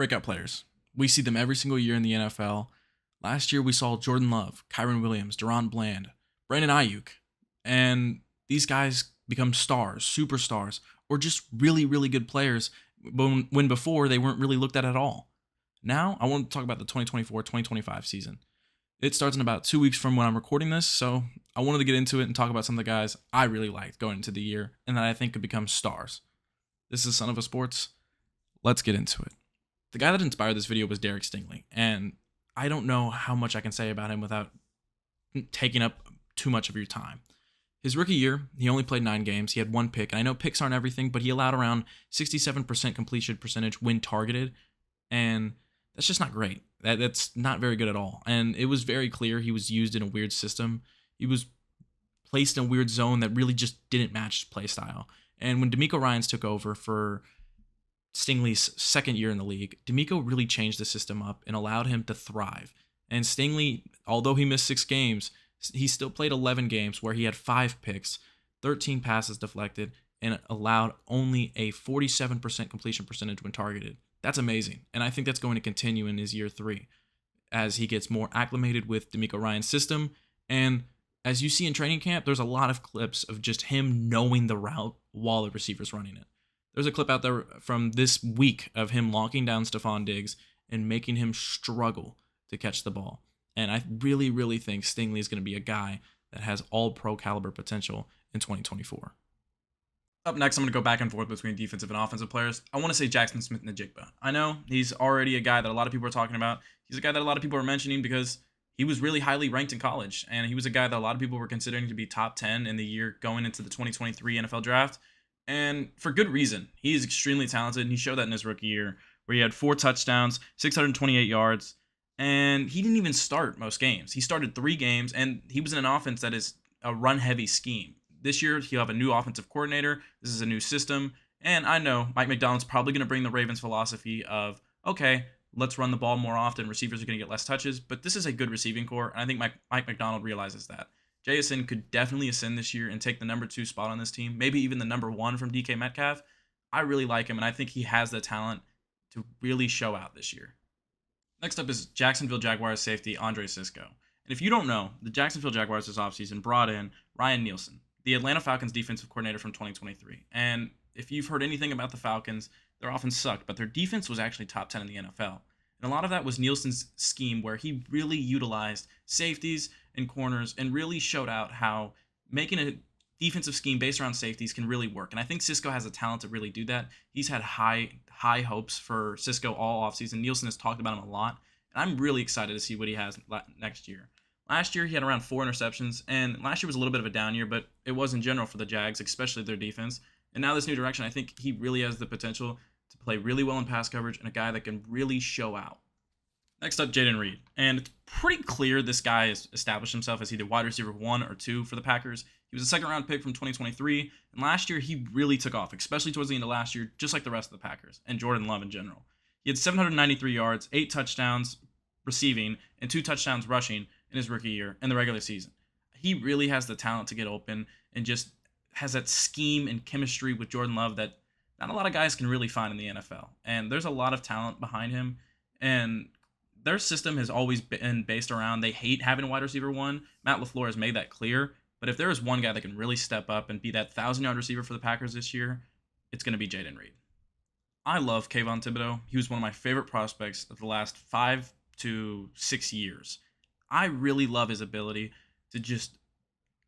breakout players. We see them every single year in the NFL. Last year, we saw Jordan Love, Kyron Williams, Deron Bland, Brandon Ayuk, and these guys become stars, superstars, or just really, really good players when before they weren't really looked at all. Now, I want to talk about the 2024-2025 season. It starts in about 2 weeks from when I'm recording this, so I wanted to get into it and talk about some of the guys I really liked going into the year and that I think could become stars. This is Son of a Sports. Let's get into it. The guy that inspired this video was Derek Stingley, and I don't know how much I can say about him without taking up too much of your time. His rookie year, he only played 9 games. He had 1 pick, and I know picks aren't everything, but he allowed around 67% completion percentage when targeted, and that's just not great. That's not very good at all. And it was very clear he was used in a weird system. He was placed in a weird zone that really just didn't match his play style. And when DeMeco Ryans took over for Stingley's second year in the league, DeMeco really changed the system up and allowed him to thrive. And Stingley, although he missed 6 games, he still played 11 games where he had 5 picks, 13 passes deflected, and allowed only a 47% completion percentage when targeted. That's amazing. And I think that's going to continue in his year 3 as he gets more acclimated with DeMeco Ryans' system. And as you see in training camp, there's a lot of clips of just him knowing the route while the receiver's running it. There's a clip out there from this week of him locking down Stephon Diggs and making him struggle to catch the ball. And I really, really think Stingley is going to be a guy that has all pro caliber potential in 2024. Up next, I'm going to go back and forth between defensive and offensive players. I want to say Jackson Smith-Njigba. I know he's already a guy that a lot of people are talking about. He's a guy that a lot of people are mentioning because he was really highly ranked in college, and he was a guy that a lot of people were considering to be top 10 in the year going into the 2023 NFL draft, and for good reason. He is extremely talented, and he showed that in his rookie year, where he had 4 touchdowns, 628 yards, and he didn't even start most games. He started 3 games, and he was in an offense that is a run-heavy scheme. This year, he'll have a new offensive coordinator. This is a new system. And I know Mike Macdonald's probably going to bring the Ravens philosophy of, okay, let's run the ball more often. Receivers are going to get less touches. But this is a good receiving core, and I think Mike Macdonald realizes that. JSN could definitely ascend this year and take the number 2 spot on this team, maybe even the number 1 from DK Metcalf. I really like him, and I think he has the talent to really show out this year. Next up is Jacksonville Jaguars safety Andre Cisco. And if you don't know, the Jacksonville Jaguars this offseason brought in Ryan Nielsen, the Atlanta Falcons defensive coordinator from 2023. And if you've heard anything about the Falcons, their offense sucked, but their defense was actually top 10 in the NFL. And a lot of that was Nielsen's scheme, where he really utilized safeties and corners and really showed out how making a defensive scheme based around safeties can really work. And I think Cisco has the talent to really do that. He's had high hopes for Cisco all offseason. Nielsen has talked about him a lot, and I'm really excited to see what he has next year. Last year, he had around 4 interceptions, and last year was a little bit of a down year, but it was in general for the Jags, especially their defense. And now this new direction, I think he really has the potential to play really well in pass coverage and a guy that can really show out. Next up, Jayden Reed. And it's pretty clear this guy has established himself as either wide receiver 1 or 2 for the Packers. He was a second-round pick from 2023, and last year he really took off, especially towards the end of last year, just like the rest of the Packers, and Jordan Love in general. He had 793 yards, 8 touchdowns receiving, and 2 touchdowns rushing in his rookie year in the regular season. He really has the talent to get open and just has that scheme and chemistry with Jordan Love that not a lot of guys can really find in the NFL. And there's a lot of talent behind him, and their system has always been based around they hate having a wide receiver 1. Matt LaFleur has made that clear, but if there is one guy that can really step up and be that 1,000-yard receiver for the Packers this year, it's going to be Jayden Reed. I love Kayvon Thibodeaux. He was one of my favorite prospects of the last 5 to 6 years. I really love his ability to just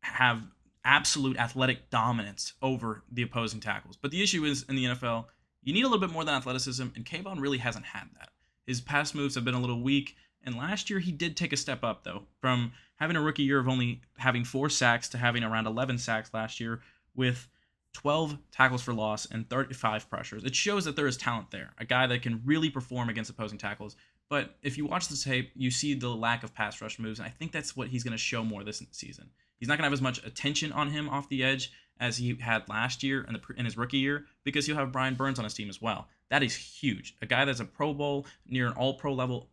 have absolute athletic dominance over the opposing tackles. But the issue is, in the NFL, you need a little bit more than athleticism, and Kayvon really hasn't had that. His pass moves have been a little weak, and last year he did take a step up, though, from having a rookie year of only having 4 sacks to having around 11 sacks last year with 12 tackles for loss and 35 pressures. It shows that there is talent there, a guy that can really perform against opposing tackles. But if you watch the tape, you see the lack of pass rush moves, and I think that's what he's going to show more this season. He's not going to have as much attention on him off the edge as he had last year in his rookie year, because he'll have Brian Burns on his team as well. That is huge. A guy that's a Pro Bowl, near an all-pro level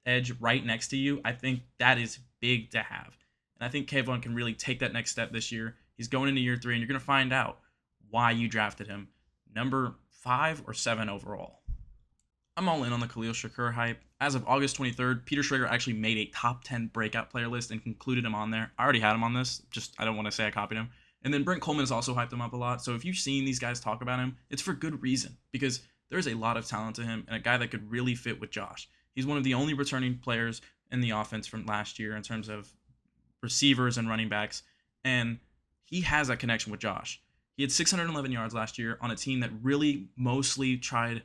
edge right next to you, I think that is big to have. And I think Kayvon can really take that next step this year. He's going into year 3, and you're going to find out why you drafted him number 5 or 7 overall. I'm all in on the Khalil Shakur hype. As of August 23rd, Peter Schrager actually made a top 10 breakout player list and included him on there. I already had him on this, just I don't want to say I copied him. And then Brent Coleman has also hyped him up a lot. So if you've seen these guys talk about him, it's for good reason because there's a lot of talent to him and a guy that could really fit with Josh. He's one of the only returning players in the offense from last year in terms of receivers and running backs. And he has that connection with Josh. He had 611 yards last year on a team that really mostly tried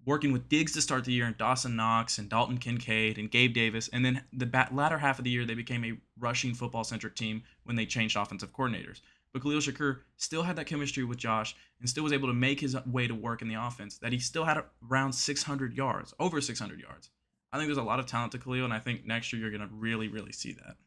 working with Diggs to start the year and Dawson Knox and Dalton Kincaid and Gabe Davis. And then the latter half of the year, they became a rushing football-centric team when they changed offensive coordinators. But Khalil Shakur still had that chemistry with Josh and still was able to make his way to work in the offense, that he still had around 600 yards, over 600 yards. I think there's a lot of talent to Khalil, and I think next year you're going to really, really see that.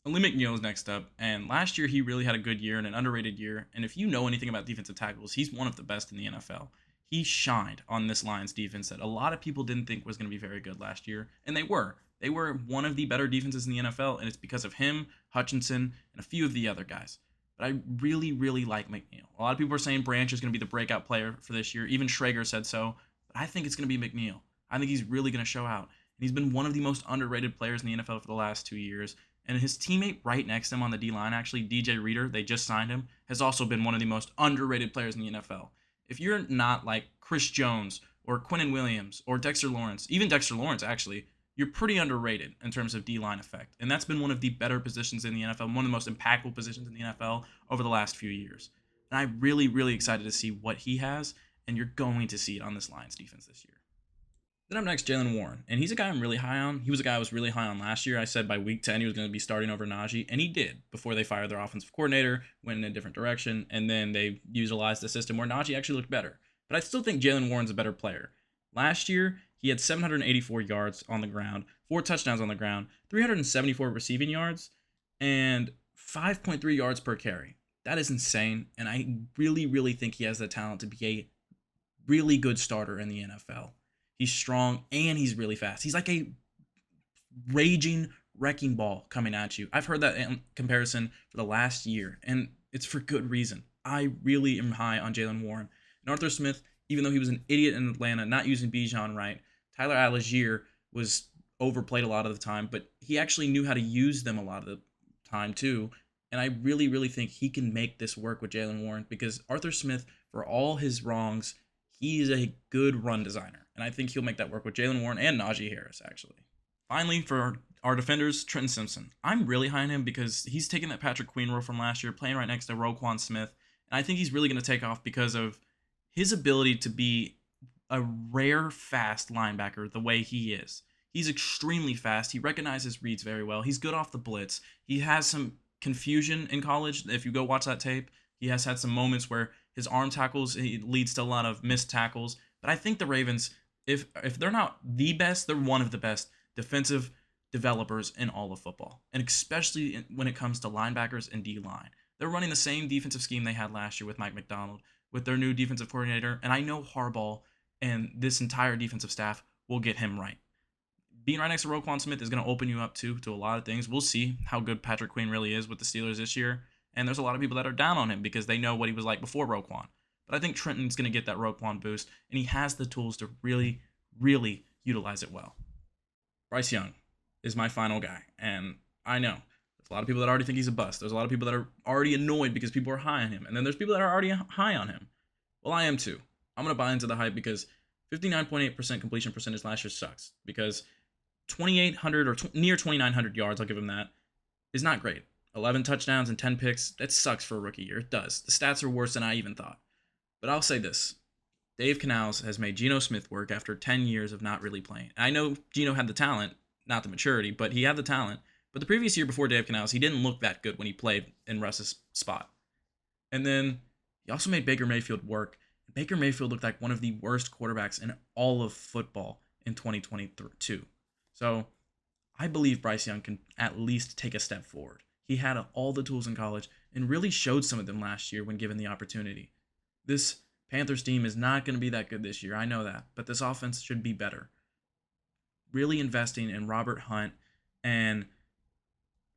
Lee McNeil is next up, and last year he really had a good year and an underrated year. And if you know anything about defensive tackles, he's one of the best in the NFL. He shined on this Lions defense that a lot of people didn't think was going to be very good last year, and they were. They were one of the better defenses in the NFL, and it's because of him, Hutchinson, and a few of the other guys. But I really, really like McNeil. A lot of people are saying Branch is going to be the breakout player for this year. Even Schrager said so, but I think it's going to be McNeil. I think he's really going to show out. And he's been one of the most underrated players in the NFL for the last 2 years. And his teammate right next to him on the D-line, actually, DJ Reader, they just signed him, has also been one of the most underrated players in the NFL. If you're not like Chris Jones or Quinnen Williams or Dexter Lawrence, even Dexter Lawrence, actually, you're pretty underrated in terms of D-line effect. And that's been one of the better positions in the NFL, one of the most impactful positions in the NFL over the last few years. And I'm really, really excited to see what he has, and you're going to see it on this Lions defense this year. Then up next, Jaylen Warren. And he's a guy I'm really high on. He was a guy I was really high on last year. I said by week 10 he was going to be starting over Najee, and he did before they fired their offensive coordinator, went in a different direction, and then they utilized a system where Najee actually looked better. But I still think Jaylen Warren's a better player. Last year, he had 784 yards on the ground, 4 touchdowns on the ground, 374 receiving yards, and 5.3 yards per carry. That is insane, and I really, really think he has the talent to be a really good starter in the NFL. He's strong, and he's really fast. He's like a raging wrecking ball coming at you. I've heard that comparison for the last year, and it's for good reason. I really am high on Jaylen Warren. And Arthur Smith, even though he was an idiot in Atlanta, not using Bijan right, Tyler Algier was overplayed a lot of the time, but he actually knew how to use them a lot of the time too. And I really, really think he can make this work with Jaylen Warren because Arthur Smith, for all his wrongs, he is a good run designer. And I think he'll make that work with Jaylen Warren and Najee Harris, actually. Finally, for our defenders, Trenton Simpson. I'm really high on him because he's taking that Patrick Queen role from last year, playing right next to Roquan Smith. And I think he's really going to take off because of his ability to be a rare fast linebacker the way he is. He's extremely fast. He recognizes reads very well. He's good off the blitz. He has some confusion in college. If you go watch that tape, he has had some moments where his arm tackles, he leads to a lot of missed tackles. But I think the Ravens, if they're not the best, they're one of the best defensive developers in all of football. And especially when it comes to linebackers and D-line. They're running the same defensive scheme they had last year with Mike Macdonald, with their new defensive coordinator. And I know Harbaugh and this entire defensive staff will get him right. Being right next to Roquan Smith is going to open you up to a lot of things. We'll see how good Patrick Queen really is with the Steelers this year. And there's a lot of people that are down on him because they know what he was like before Roquan. But I think Trenton's going to get that Roquan boost, and he has the tools to really, really utilize it well. Bryce Young is my final guy, and I know there's a lot of people that already think he's a bust. There's a lot of people that are already annoyed because people are high on him, and then there's people that are already high on him. Well, I am too. I'm going to buy into the hype because 59.8% completion percentage last year sucks because 2,800 or near 2,900 yards, I'll give him that, is not great. 11 touchdowns and 10 picks, that sucks for a rookie year. It does. The stats are worse than I even thought. But I'll say this. Dave Canales has made Geno Smith work after 10 years of not really playing. I know Geno had the talent, not the maturity, but he had the talent. But the previous year before Dave Canales, he didn't look that good when he played in Russ's spot. And then he also made Baker Mayfield work. Baker Mayfield looked like one of the worst quarterbacks in all of football in 2022. So I believe Bryce Young can at least take a step forward. He had all the tools in college and really showed some of them last year when given the opportunity. This Panthers team is not going to be that good this year. I know that. But this offense should be better. Really investing in Robert Hunt and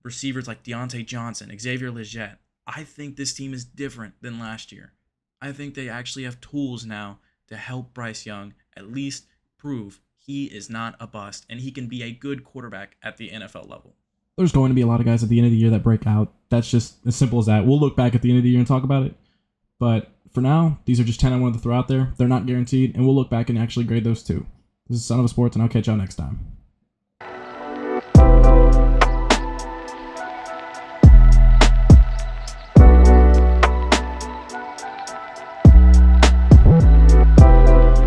receivers like Deontay Johnson, Xavier Legette. I think this team is different than last year. I think they actually have tools now to help Bryce Young at least prove he is not a bust and he can be a good quarterback at the NFL level. There's going to be a lot of guys at the end of the year that break out. That's just as simple as that. We'll look back at the end of the year and talk about it. But for now, these are just 10 I wanted to throw out there. They're not guaranteed, and we'll look back and actually grade those too. This is Son of a Sports, and I'll catch y'all next time.